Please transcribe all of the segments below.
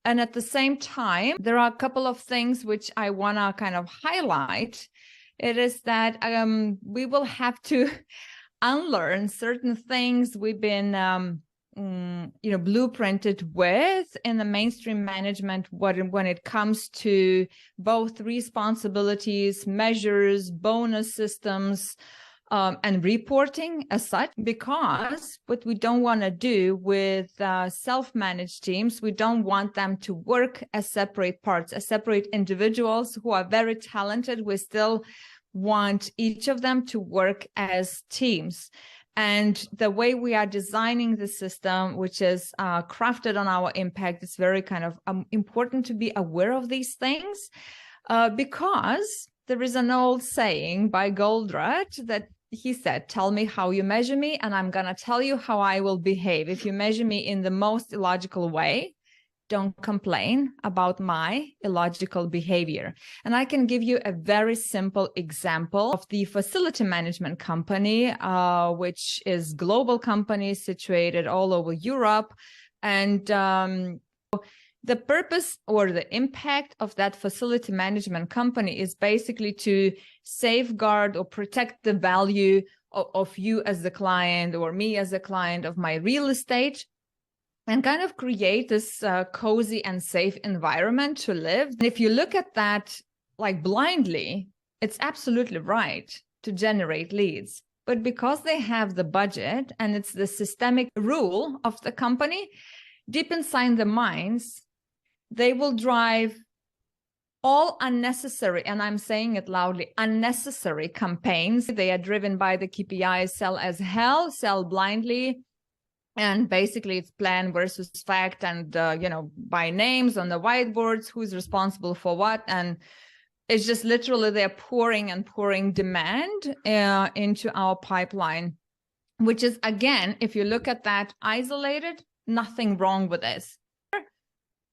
And at the same time, there are a couple of things which I want to kind of highlight. It is that we will have to unlearn certain things we've been blueprinted with in the mainstream management when it comes to both responsibilities, measures, bonus systems, and reporting as such, because what we don't want to do with self-managed teams, we don't want them to work as separate parts, as separate individuals who are very talented. We still want each of them to work as teams. And the way we are designing the system, which is crafted on our impact, it's very kind of important to be aware of these things, because there is an old saying by Goldratt that he said, "Tell me how you measure me, and I'm going to tell you how I will behave. If you measure me in the most illogical way, don't complain about my illogical behavior." And I can give you a very simple example of the facility management company, which is a global company situated all over Europe. And the purpose or the impact of that facility management company is basically to safeguard or protect the value of you as the client or me as a client of my real estate, and kind of create this cozy and safe environment to live. And if you look at that like blindly, it's absolutely right to generate leads. But because they have the budget and it's the systemic rule of the company, deep inside their minds, they will drive all unnecessary, and I'm saying it loudly, unnecessary campaigns. They are driven by the KPIs, sell as hell, sell blindly. And basically it's plan versus fact, and, by names on the whiteboards, who's responsible for what. And it's just literally they're pouring and pouring demand into our pipeline, which is, again, if you look at that isolated, nothing wrong with this.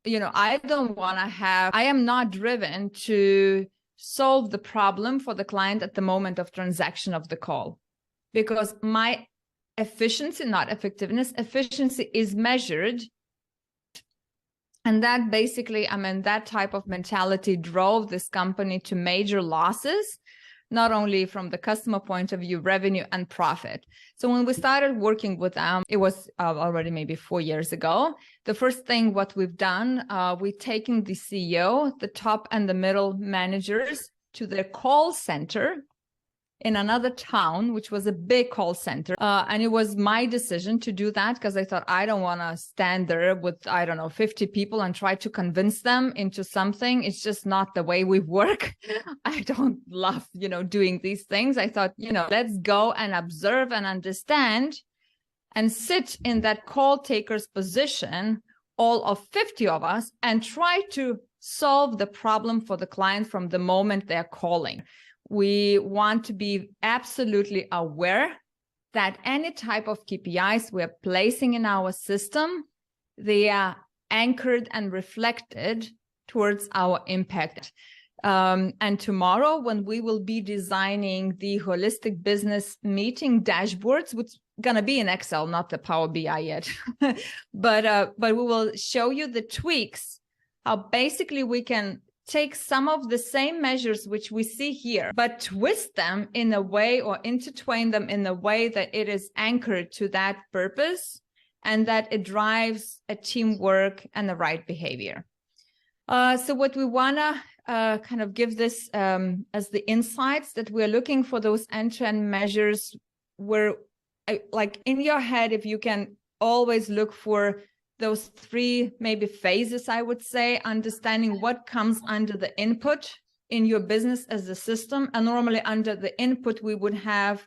I am not driven to solve the problem for the client at the moment of transaction of the call, because my efficiency, not effectiveness, efficiency is measured. And that basically, that type of mentality drove this company to major losses, not only from the customer point of view, revenue and profit. So when we started working with them, it was already maybe 4 years ago. The first thing what we've done, we've taken the CEO, the top and the middle managers to their call center in another town, which was a big call center. And it was my decision to do that because I thought I don't want to stand there with, 50 people and try to convince them into something. It's just not the way we work. I don't love, doing these things. I thought, let's go and observe and understand and sit in that call taker's position, all of 50 of us, and try to solve the problem for the client from the moment they're calling. We want to be absolutely aware that any type of KPIs we're placing in our system, they are anchored and reflected towards our impact. And tomorrow, when we will be designing the holistic business meeting dashboards, which is going to be in Excel, not the Power BI yet, but we will show you the tweaks, how basically we can take some of the same measures which we see here, but twist them in a way or intertwine them in a way that it is anchored to that purpose and that it drives a teamwork and the right behavior. So what we want to kind of give this as the insights that we're looking for those end-to-end measures where, like in your head, if you can always look for those 3 maybe phases, I would say, understanding what comes under the input in your business as a system. And normally under the input, we would have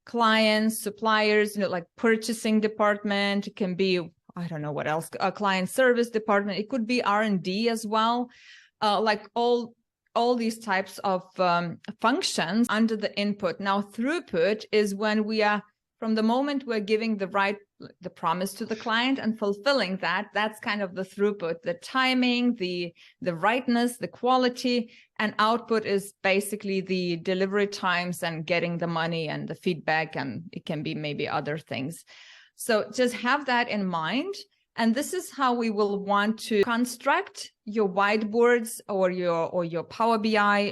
clients, suppliers, like purchasing department. It can be, I don't know what else, a client service department. It could be R&D as well. Like all these types of functions under the input. Now, throughput is when we are, from the moment we're giving the promise to the client and fulfilling that, that's kind of the throughput, the timing, the rightness, the quality, and output is basically the delivery times and getting the money and the feedback, and it can be maybe other things. So just have that in mind. And this is how we will want to construct your whiteboards or your Power BI,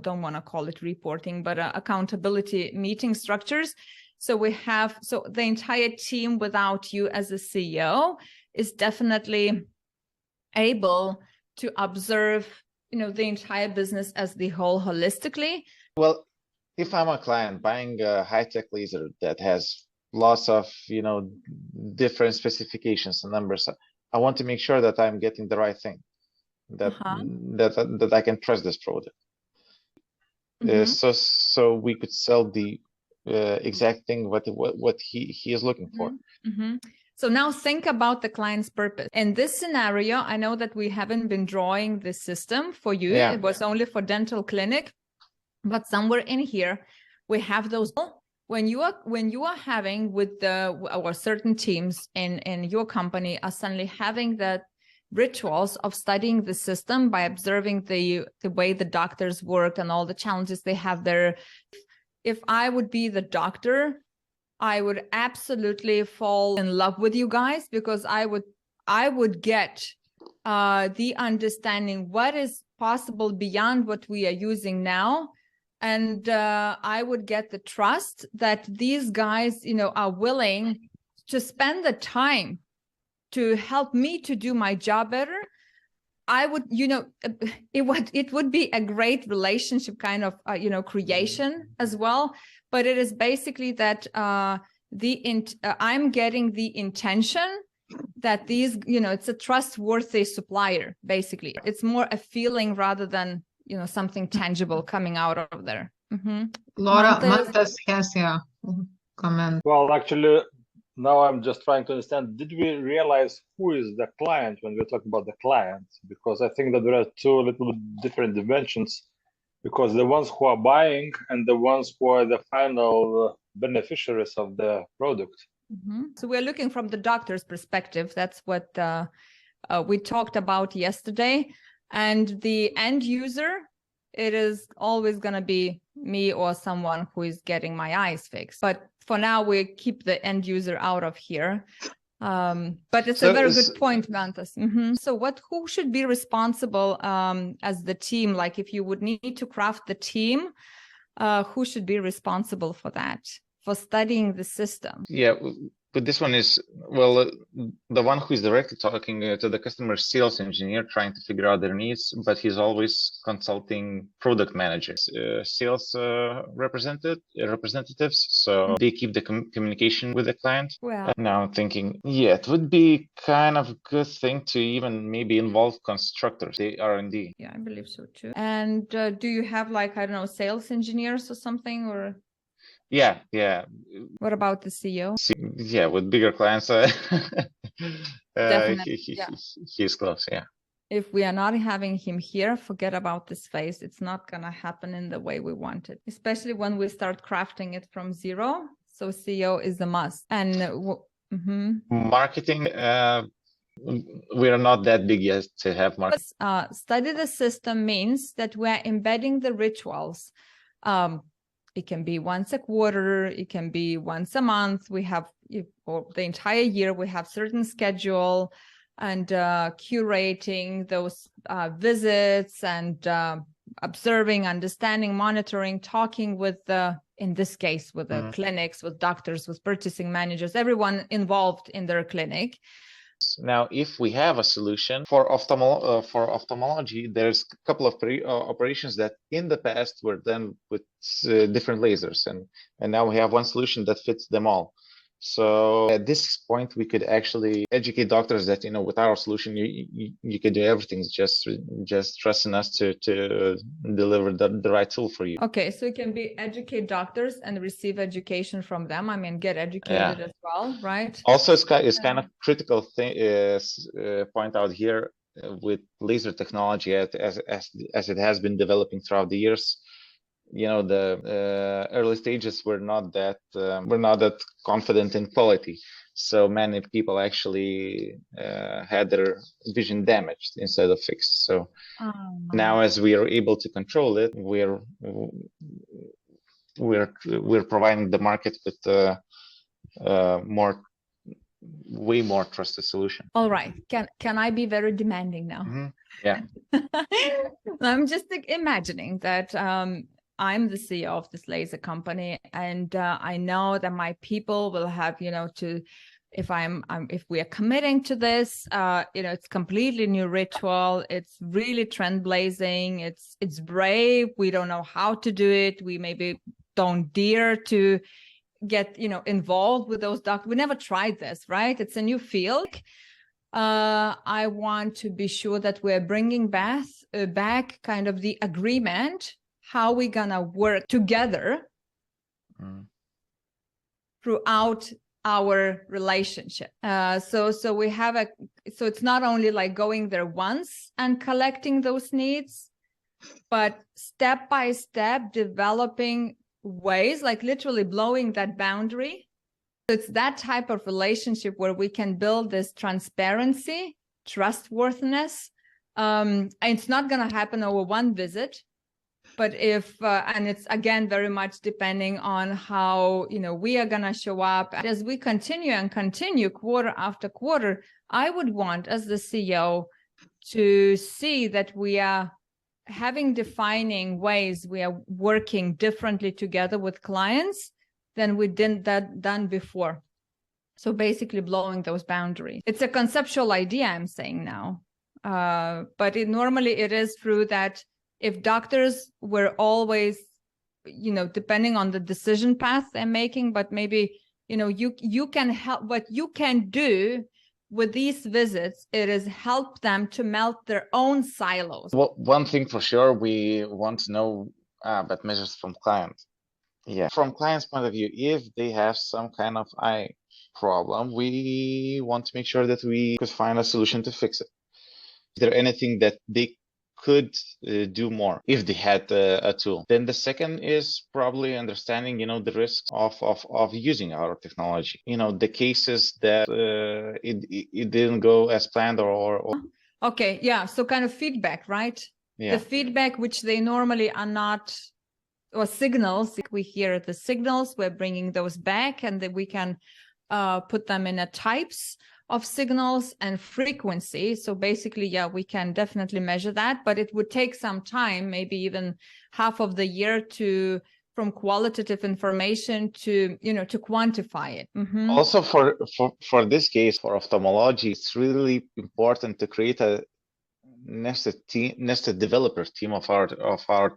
don't want to call it reporting, but accountability meeting structures. So the entire team without you as a CEO is definitely able to observe, the entire business as the whole holistically. Well, if I'm a client buying a high-tech laser that has lots of, different specifications and numbers, I want to make sure that I'm getting the right thing, that I can trust this product. So we could sell the exact thing what he is looking for. So now think about the client's purpose. In this scenario, I know that we haven't been drawing the system for you. Yeah. It was only for dental clinic, but somewhere in here, we have those. When you are having with our certain teams in your company are suddenly having the rituals of studying the system by observing the way the doctors work and all the challenges they have there. If I would be the doctor, I would absolutely fall in love with you guys, because I would get the understanding what is possible beyond what we are using now. And I would get the trust that these guys, are willing to spend the time to help me to do my job better. I would, it would be a great relationship kind of, creation as well. But it is basically that I'm getting the intention that these, it's a trustworthy supplier, basically. It's more a feeling rather than, something tangible coming out of there. Laura, Mantas has a comment. Well, actually, now I'm just trying to understand, did we realize who is the client when we're talking about the client? Because I think that there are two little bit different dimensions, because the ones who are buying and the ones who are the final beneficiaries of the product. So we're looking from the doctor's perspective. That's what we talked about yesterday. And the end user, it is always going to be me or someone who is getting my eyes fixed. But for now, we keep the end user out of here. But it's a very good point, Mantas. So who should be responsible as the team? Like if you would need to craft the team, who should be responsible for that, for studying the system? Yeah, but this one is, well, the one who is directly talking to the customer, sales engineer, trying to figure out their needs, but he's always consulting product managers, sales representatives. So they keep the communication with the client. Well, now I'm thinking, it would be kind of a good thing to even maybe involve constructors, the R&D. Yeah, I believe so too. And do you have sales engineers or something, or? Yeah. What about the CEO? Yeah, with bigger clients, he's close. Yeah. If we are not having him here, forget about this phase. It's not gonna happen in the way we want it, especially when we start crafting it from zero. So CEO is a must. And marketing, we are not that big yet to have marketing. Study the system means that we're embedding the rituals. It can be once a quarter, it can be once a month. We have, or the entire year, we have certain schedule and curating those visits and observing, understanding, monitoring, talking with in this case, with the clinics, with doctors, with purchasing managers, everyone involved in their clinic. Now, if we have a solution for ophthalmology, there's a couple of operations that in the past were done with different lasers, and now we have one solution that fits them all. So at this point, we could actually educate doctors that, with our solution, you can do everything. Just trust in us to deliver the right tool for you. Okay, so you can educate doctors and receive education from them. I mean, get educated as well, right? Also, it's kind of critical thing point out here with laser technology as it has been developing throughout the years. The early stages were not that confident in quality, so many people actually had their vision damaged instead of fixed. So now, as we are able to control it, we're providing the market with more way more trusted solution. All right. Can I be very demanding now? Mm-hmm. Yeah. I'm just imagining that I'm the CEO of this laser company, and I know that my people will have, to, if we are committing to this, it's completely new ritual. It's really trend blazing. It's brave. We don't know how to do it. We maybe don't dare to get, involved with those doctors. We never tried this, right? It's a new field. I want to be sure that we're bringing back kind of the agreement, how we're gonna work together throughout our relationship. So we have so it's not only like going there once and collecting those needs, but step by step developing ways, like literally blowing that boundary. It's that type of relationship where we can build this transparency, trustworthiness. And it's not going to happen over one visit, but and it's again very much depending on how we are going to show up. As we continue quarter after quarter, I would want, as the CEO, to see that we are defining ways we are working differently together with clients than we done before. So basically blowing those boundaries. It's a conceptual idea I'm saying now, but normally it is true that if doctors were always, depending on the decision path they're making, but maybe, you can help. What you can do with these visits, it is help them to melt their own silos. Well, one thing for sure, we want to know about measures from clients. Yeah, from client's point of view, if they have some kind of eye problem, we want to make sure that we could find a solution to fix it. Is there anything that they could do more if they had a tool? Then the second is probably understanding, the risks of using our technology. The cases that it didn't go as planned or. Okay, yeah. So kind of feedback, right? Yeah. The feedback which they normally are not. Or signals, we hear the signals, we're bringing those back, and then we can put them in a types of signals and frequency. So basically, yeah, we can definitely measure that, but it would take some time, maybe even half of the year from qualitative information to quantify it. Mm-hmm. Also for this case, for ophthalmology, it's really important to create a nested developer team of our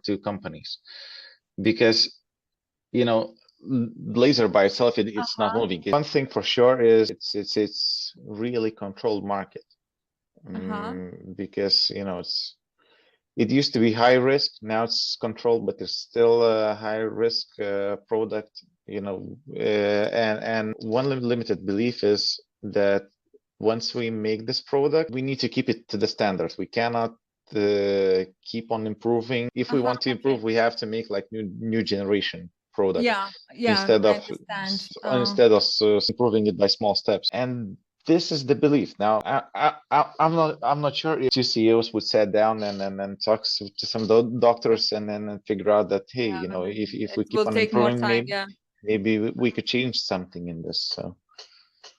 two companies. Because laser by itself, it's not moving. One thing for sure is it's really controlled market. Because it used to be high risk, now it's controlled, but it's still a high risk product. And one limited belief is that once we make this product, we need to keep it to the standards. We cannot keep on improving. If we want to improve, we have to make like new generation product. Yeah. Instead of improving it by small steps. And this is the belief. Now, I'm not sure if two CEOs would sit down and talk to some doctors and then figure out that if we keep on improving, maybe we could change something in this. So.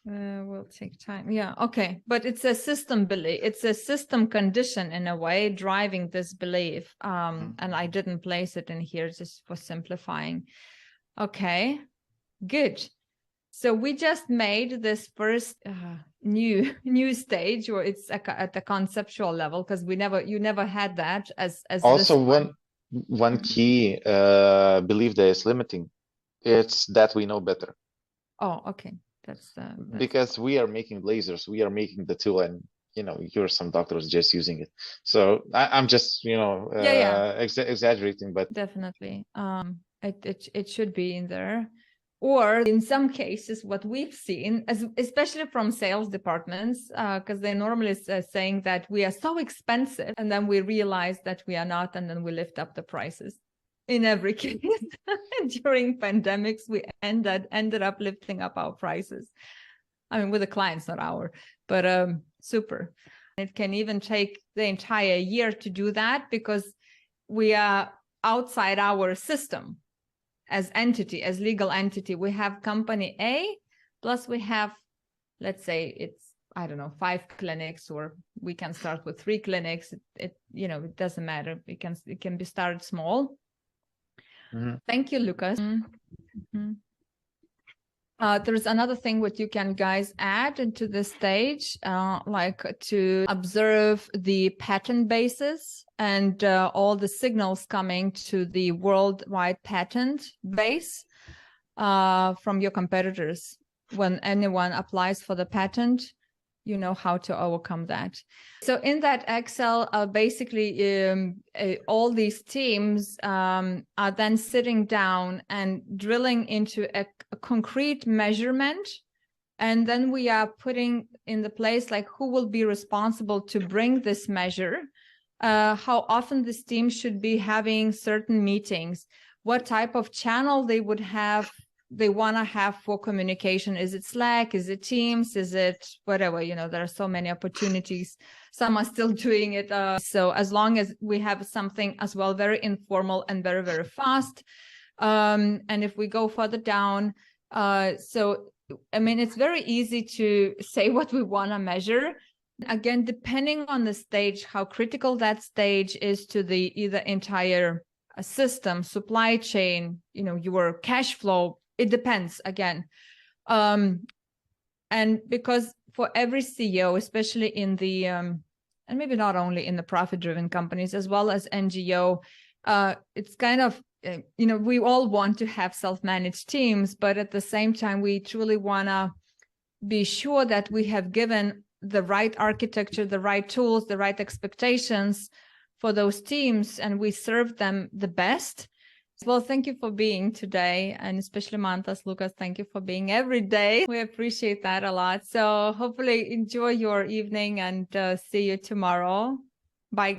Will take time. Yeah. Okay. But it's a system belief. It's a system condition in a way driving this belief. And I didn't place it in here just for simplifying. Okay. Good. So we just made this first new stage, or it's at the conceptual level, because you never had that as also one key belief that is limiting. It's that we know better. Oh, okay. That's because we are making lasers, we are making the tool, and you're some doctors just using it. So I'm just exaggerating, but definitely it should be in there. Or in some cases, what we've seen, especially from sales departments, because they're normally saying that we are so expensive, and then we realize that we are not, and then we lift up the prices. In every case, during pandemics, we ended up lifting up our prices. I mean, with the clients, not our, but super. It can even take the entire year to do that, because we are outside our system as legal entity. We have company A, plus we have let's say it's, I don't know, 5 clinics, or we can start with 3 clinics. It it doesn't matter. It can be started small. Thank you, Lucas. There's another thing what you can guys add into this stage, like to observe the pattern basis and all the signals coming to the worldwide patent base from your competitors. When anyone applies for the patent, you know how to overcome that. So in that Excel, basically all these teams are then sitting down and drilling into a concrete measurement. And then we are putting in the place, like, who will be responsible to bring this measure, how often this team should be having certain meetings, what type of channel they want to have for communication. Is it Slack? Is it Teams? Is it whatever? There are so many opportunities. Some are still doing it. So as long as we have something as well, very informal and very, very fast. And if we go further down, it's very easy to say what we want to measure. Again, depending on the stage, how critical that stage is to the either entire system, supply chain, your cash flow. It depends again. And because for every CEO, especially in the, and maybe not only in the profit-driven companies, as well as NGO, it's kind of, we all want to have self-managed teams, but at the same time, we truly want to be sure that we have given the right architecture, the right tools, the right expectations for those teams, and we serve them the best. Well, thank you for being today, and especially Mantas, Lucas, thank you for being every day. We appreciate that a lot. So hopefully enjoy your evening, and see you tomorrow. Bye.